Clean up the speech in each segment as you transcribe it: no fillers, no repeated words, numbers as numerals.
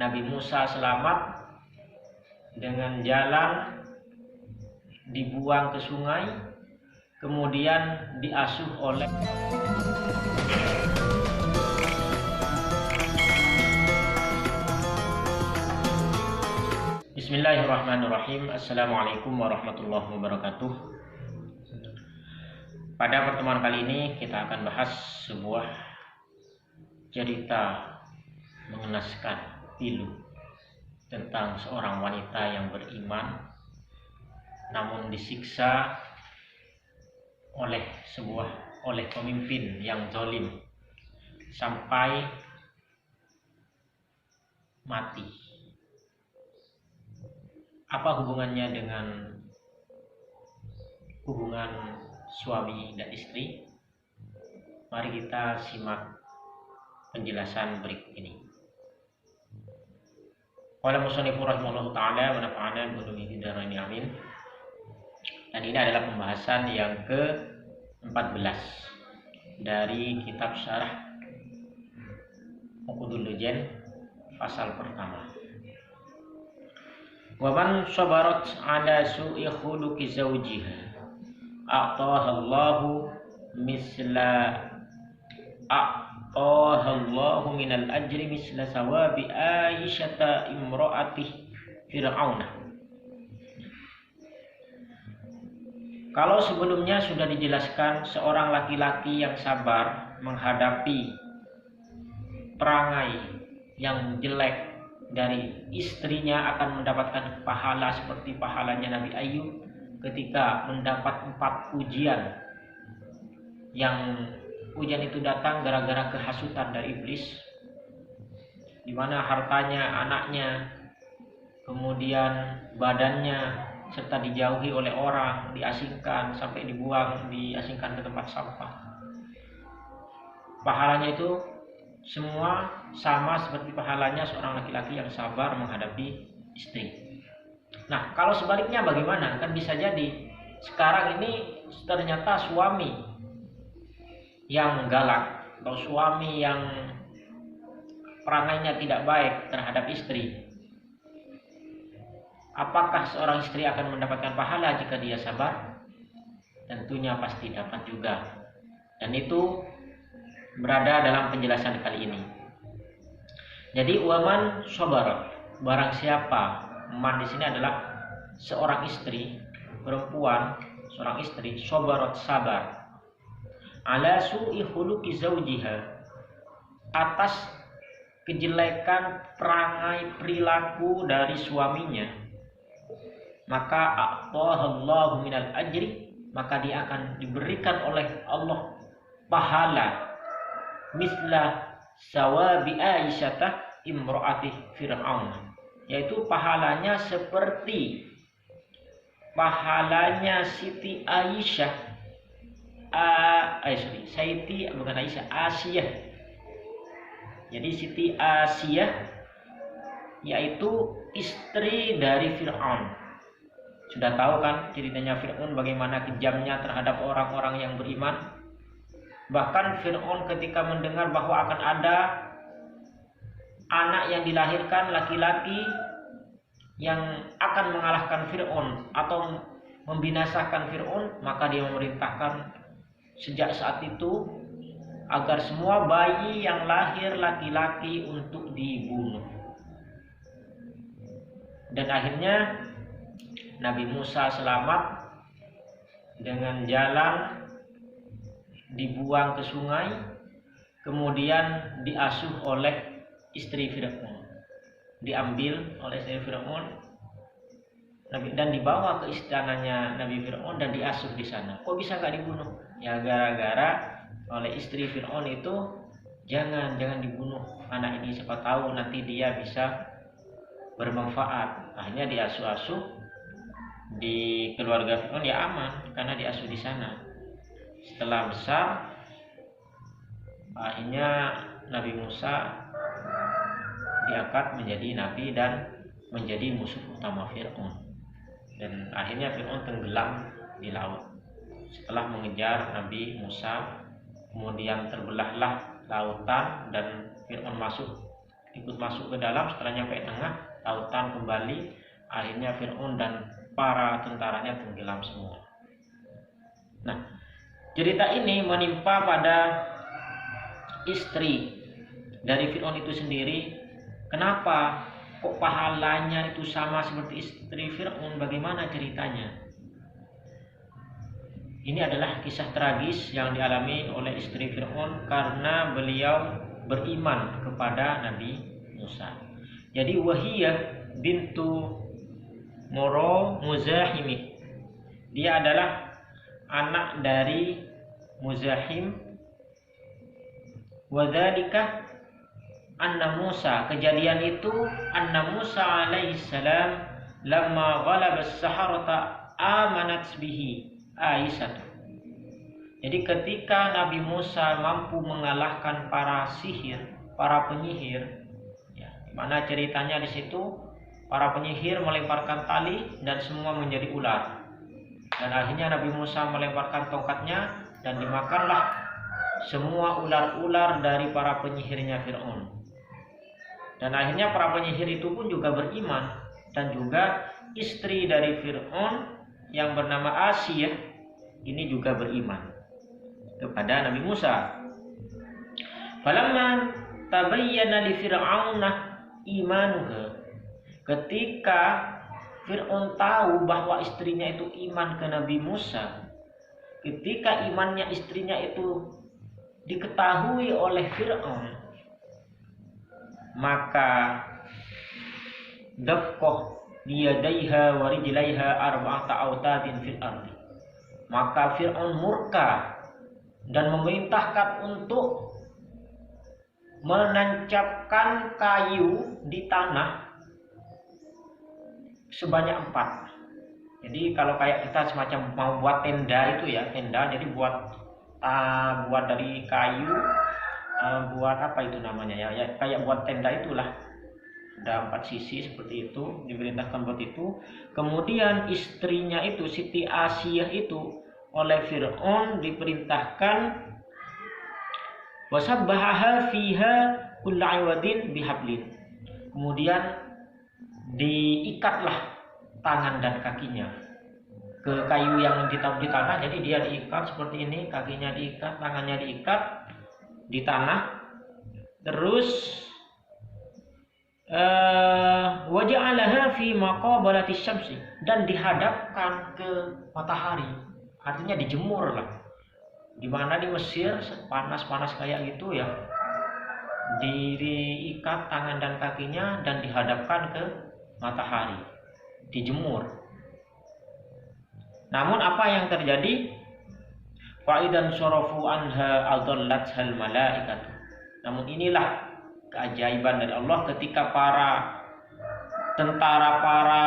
Nabi Musa selamat dengan jalan dibuang ke sungai, kemudian diasuh oleh Bismillahirrahmanirrahim. Assalamualaikum warahmatullahi wabarakatuh. Pada pertemuan kali ini kita akan bahas sebuah cerita mengenaskan pilu tentang seorang wanita yang beriman namun disiksa oleh pemimpin yang zalim sampai mati. Apa hubungannya dengan hubungan suami dan istri? Mari kita simak penjelasan berikut ini. Qala musannifur rahimahullahu ta'ala wa nafa'ana bi ulumi fid dharain amin. Dan ini adalah pembahasan yang ke-14 dari kitab Syarah Uqudul Lujan pasal pertama. Wa man sabarat ala su'i khuluqi zawjiha a'tahallahu minal ajri misla sawabi Aisyata imra'ati Fir'auna. Kalau sebelumnya sudah dijelaskan seorang laki-laki yang sabar menghadapi perangai yang jelek dari istrinya akan mendapatkan pahala seperti pahalanya Nabi Ayub ketika mendapat 4 ujian, yang ujian itu datang gara-gara kehasutan dari iblis, di mana hartanya, anaknya, kemudian badannya, serta dijauhi oleh orang, diasingkan sampai diasingkan ke tempat sampah. Pahalanya itu semua sama seperti pahalanya seorang laki-laki yang sabar menghadapi istri. Nah, kalau sebaliknya bagaimana? Kan bisa jadi sekarang ini ternyata suami yang galak atau suami yang perangainya tidak baik terhadap istri. Apakah seorang istri akan mendapatkan pahala jika dia sabar? Tentunya pasti dapat juga. Dan itu berada dalam penjelasan kali ini. Jadi waman sabar, barang siapa, man di sini adalah seorang istri, perempuan, seorang istri, sabarat sabar. Ala su'i khuluqi zawjiha, atas kejelekan perangai perilaku dari suaminya, maka a'tahallahu minal ajri, maka dia akan diberikan oleh Allah pahala misla sawabi Aisyata imra'ati Fir'aun, yaitu pahalanya seperti pahalanya Siti Aisyah, Asiyah. Jadi Siti Asiyah yaitu istri dari Fir'aun. Sudah tahu kan ceritanya Fir'aun bagaimana kejamnya terhadap orang-orang yang beriman. Bahkan Fir'aun ketika mendengar bahwa akan ada anak yang dilahirkan laki-laki yang akan mengalahkan Fir'aun atau membinasakan Fir'aun, maka dia memerintahkan sejak saat itu agar semua bayi yang lahir laki-laki untuk dibunuh. Dan akhirnya Nabi Musa selamat dengan jalan dibuang ke sungai, kemudian diasuh oleh istri Fir'aun, diambil oleh istri Fir'aun dan dibawa ke istananya Nabi Fir'aun dan diasuh di sana. Kok bisa nggak dibunuh? Ya gara-gara oleh istri Fir'aun itu jangan dibunuh anak ini, siapa tahu nanti dia bisa bermanfaat. Akhirnya diasuh-asuh di keluarga Fir'aun, ya aman karena diasuh di sana. Setelah besar, akhirnya Nabi Musa diangkat menjadi nabi dan menjadi musuh utama Fir'aun. Dan akhirnya Fir'aun tenggelam di laut. Setelah mengejar Nabi Musa, kemudian terbelahlah lautan dan Fir'aun masuk ikut masuk ke dalam. Setelah nyampe tengah, tautan kembali, akhirnya Fir'aun dan para tentaranya tenggelam semua. Nah, cerita ini menimpa pada istri dari Fir'aun itu sendiri. Kenapa kok pahalanya itu sama seperti istri Fir'aun? Bagaimana ceritanya? Ini adalah kisah tragis yang dialami oleh istri Fir'aun karena beliau beriman kepada Nabi Musa. Jadi Wahiyah bintu Moro Muzahimi, dia adalah anak dari Muzahim. Wadzalika anna Musa, kejadian itu anna Musa alaihissalam lamma ghalaba as-saharata amanat bihi Aisyah. Jadi ketika Nabi Musa mampu mengalahkan para penyihir, ya, mana ceritanya di situ para penyihir melemparkan tali dan semua menjadi ular. Dan akhirnya Nabi Musa melemparkan tongkatnya dan dimakanlah semua ular-ular dari para penyihirnya Fir'aun. Dan akhirnya para penyihir itu pun juga beriman, dan juga istri dari Fir'aun yang bernama Asiyah ini juga beriman kepada Nabi Musa. Falamma tabayyana li Fir'auna imanuha, ketika Fir'aun tahu bahwa istrinya itu iman ke Nabi Musa, ketika imannya istrinya itu diketahui oleh Fir'aun, maka dafqah biyadaiha wa rijlaiha arba'ata autadin fil ardi, maka Fir'aun murka dan memerintahkan untuk menancapkan kayu di tanah sebanyak 4. Jadi kalau kayak kita semacam mau buat tenda itu ya, tenda, jadi buat dari kayu, buat apa itu namanya ya, kayak buat tenda itulah, ada 4 sisi seperti itu, diperintahkan buat itu. Kemudian istrinya itu Siti Asiyah itu oleh Fir'aun diperintahkan wasabbahaha fiha kullu iwadin bihablin, kemudian diikatlah tangan dan kakinya ke kayu yang ditaruh di tanah. Jadi dia diikat seperti ini, kakinya diikat, tangannya diikat di tanah. Terus waja'alaha fi maqabalati syamsi, dan dihadapkan ke matahari, artinya dijemur lah. Dimana di Mesir panas-panas kayak gitu ya, diikat tangan dan kakinya dan dihadapkan ke matahari, dijemur. Namun apa yang terjadi? Fa'idan syarafu anha adhallathal malaikatu. Namun inilah keajaiban dari Allah, ketika para tentara, para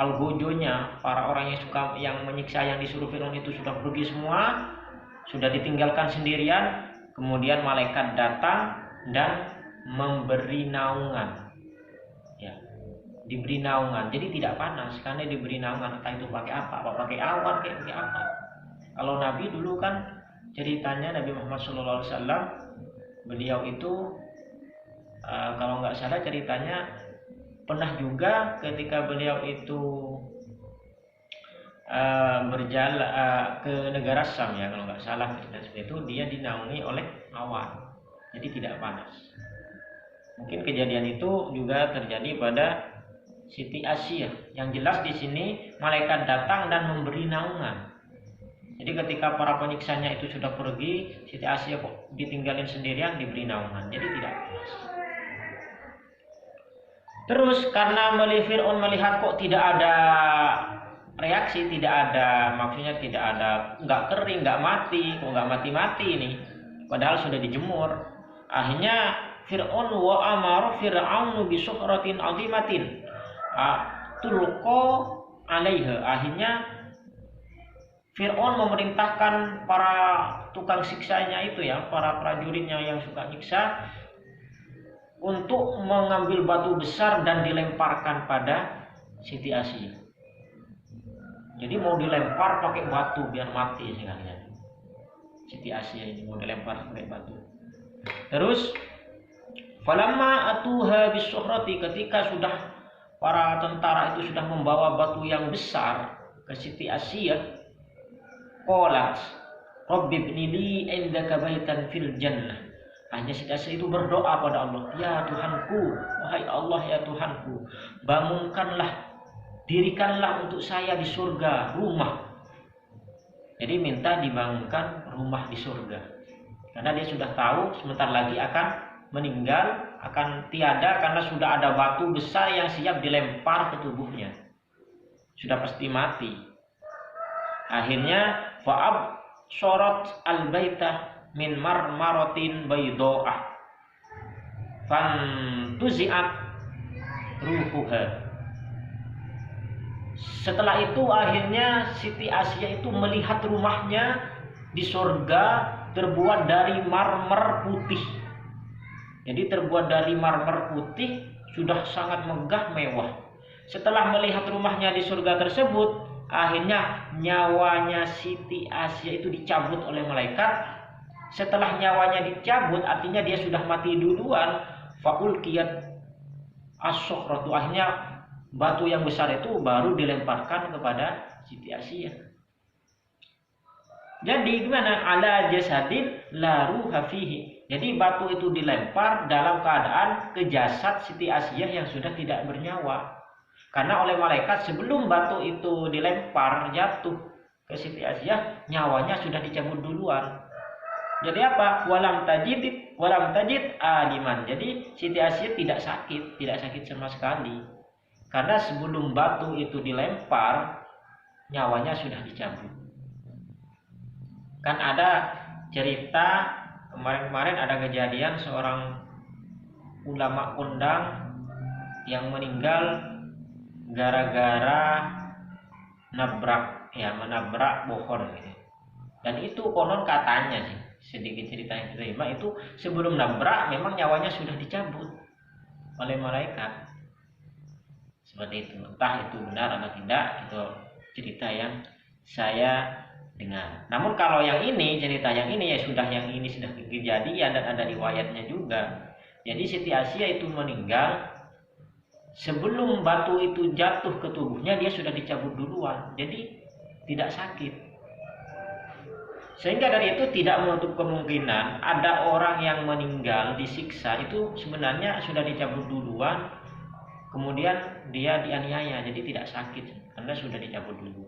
algojonya, para orang yang menyiksa, yang disuruh Fir'aun itu sudah pergi semua, sudah ditinggalkan sendirian. Kemudian malaikat datang dan memberi naungan, ya, diberi naungan. Jadi tidak panas karena diberi naungan, entah itu pakai apa pakai awan, kayak pakai apa. Kalau Nabi dulu kan ceritanya, Nabi Muhammad SAW, beliau itu kalau nggak salah ceritanya pernah juga ketika beliau itu berjalan ke negara Syam ya, kalau nggak salah, dan seperti itu dia dinaungi oleh awan, jadi tidak panas. Mungkin kejadian itu juga terjadi pada Siti Asiyah. Yang jelas di sini malaikat datang dan memberi naungan. Jadi ketika para penyiksanya itu sudah pergi, Siti Asiyah kok ditinggalin sendirian, diberi naungan, jadi tidak panas. Terus karena Fir'aun melihat kok tidak ada reaksi, tidak ada, maksudnya tidak ada, nggak kering, nggak mati, kok nggak mati-mati ini, padahal sudah dijemur. Akhirnya Fir'aun wa amara Fir'aunu bi sukhratin 'azimatin tulqa 'alaiha. Akhirnya Fir'aun memerintahkan para tukang siksanya itu ya, para prajuritnya yang suka nyiksa, untuk mengambil batu besar dan dilemparkan pada Siti Asiyah. Jadi mau dilempar pakai batu biar mati sekalian. Siti Asiyah ini mau dilempar pakai batu. Terus Falamma atuha bisuhrati, ketika sudah para tentara itu sudah membawa batu yang besar ke Siti Asiyah, qalat rabbi ibni li indaka baitan fil jannah. Hanya Siti Asiyah itu berdoa pada Allah, ya Tuhanku, wahai Allah ya Tuhanku, bangunkanlah, dirikanlah untuk saya di surga rumah. Jadi minta dibangunkan rumah di surga, karena dia sudah tahu sebentar lagi akan meninggal, akan tiada, karena sudah ada batu besar yang siap dilempar ke tubuhnya, sudah pasti mati. Akhirnya fa'ab sorot al-baitah min marmaratin baydo'ah fantuzi'at ruhuha. Setelah itu akhirnya Siti Asiyah itu melihat rumahnya di surga terbuat dari marmer putih. Jadi terbuat dari marmer putih, sudah sangat megah mewah. Setelah melihat rumahnya di surga tersebut, akhirnya nyawanya Siti Asiyah itu dicabut oleh malaikat. Setelah nyawanya dicabut, artinya dia sudah mati duluan. Faulqiyat as-sukhratu, akhirnya batu yang besar itu baru dilemparkan kepada Siti Asiyah. Jadi gimana? Ala jasadin la ruha fihi. Jadi batu itu dilempar dalam keadaan ke jasad Siti Asiyah yang sudah tidak bernyawa. Karena oleh malaikat sebelum batu itu dilempar jatuh ke Siti Asiyah, nyawanya sudah dicabut duluan. Jadi apa? Walam tajid aliman. Jadi Siti Asiyah tidak sakit sama sekali. Karena sebelum batu itu dilempar, nyawanya sudah dicabut. Kan ada cerita kemarin ada kejadian seorang ulama kondang yang meninggal gara-gara menabrak pohon gitu. Dan itu konon katanya sih, sedikit cerita yang diterima itu sebelum nabrak memang nyawanya sudah dicabut oleh malaikat. Seperti itu, entah itu benar atau tidak, itu cerita yang saya dengar. Namun kalau cerita yang ini sudah kejadian dan ada riwayatnya juga. Jadi Siti Asiyah itu meninggal sebelum batu itu jatuh ke tubuhnya, dia sudah dicabut duluan, jadi tidak sakit. Sehingga dari itu tidak menutup kemungkinan ada orang yang meninggal disiksa itu sebenarnya sudah dicabut duluan, kemudian dia dianiaya, jadi tidak sakit karena sudah dicabut dulu.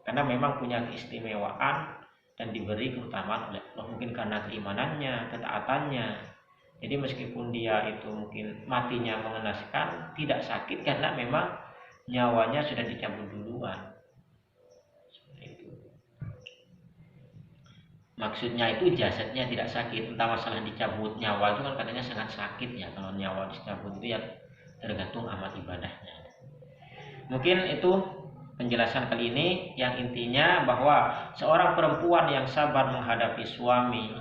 Karena memang punya keistimewaan dan diberi keutamaan oleh Allah, mungkin karena keimanannya, ketaatannya. Jadi meskipun dia itu mungkin matinya mengenaskan, tidak sakit karena memang nyawanya sudah dicabut duluan. Seperti itu. Maksudnya itu jasadnya tidak sakit, entah masalah dicabut nyawa itu kan katanya sangat sakit ya, kalau nyawa dicabut itu ya tergantung amal ibadahnya. Mungkin itu penjelasan kali ini, yang intinya bahwa seorang perempuan yang sabar menghadapi suami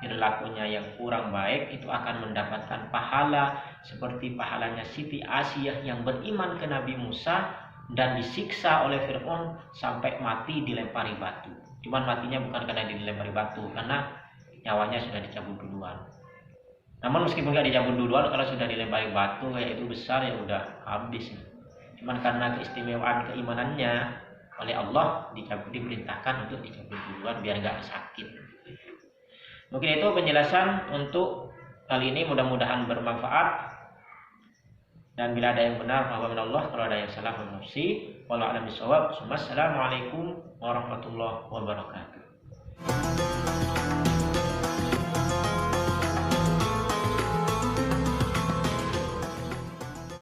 perilakunya yang kurang baik itu akan mendapatkan pahala seperti pahalanya Siti Asiyah yang beriman ke Nabi Musa dan disiksa oleh Fir'aun sampai mati dilempari batu. Cuman matinya bukan karena dilempari batu, karena nyawanya sudah dicabut duluan. Namun meskipun gak dicabut duluan, kalau sudah dilempari batu kayak itu besar ya udah habis. Cuman karena keistimewaan keimanannya oleh Allah diperintahkan untuk dicabut duluan biar gak sakit. Mungkin itu penjelasan untuk kali ini, mudah-mudahan bermanfaat. Dan bila ada yang benar bahwa Allah, kalau ada yang salah nafsi. Wallahu a'lam bishawab. Wassalamualaikum warahmatullahi wabarakatuh.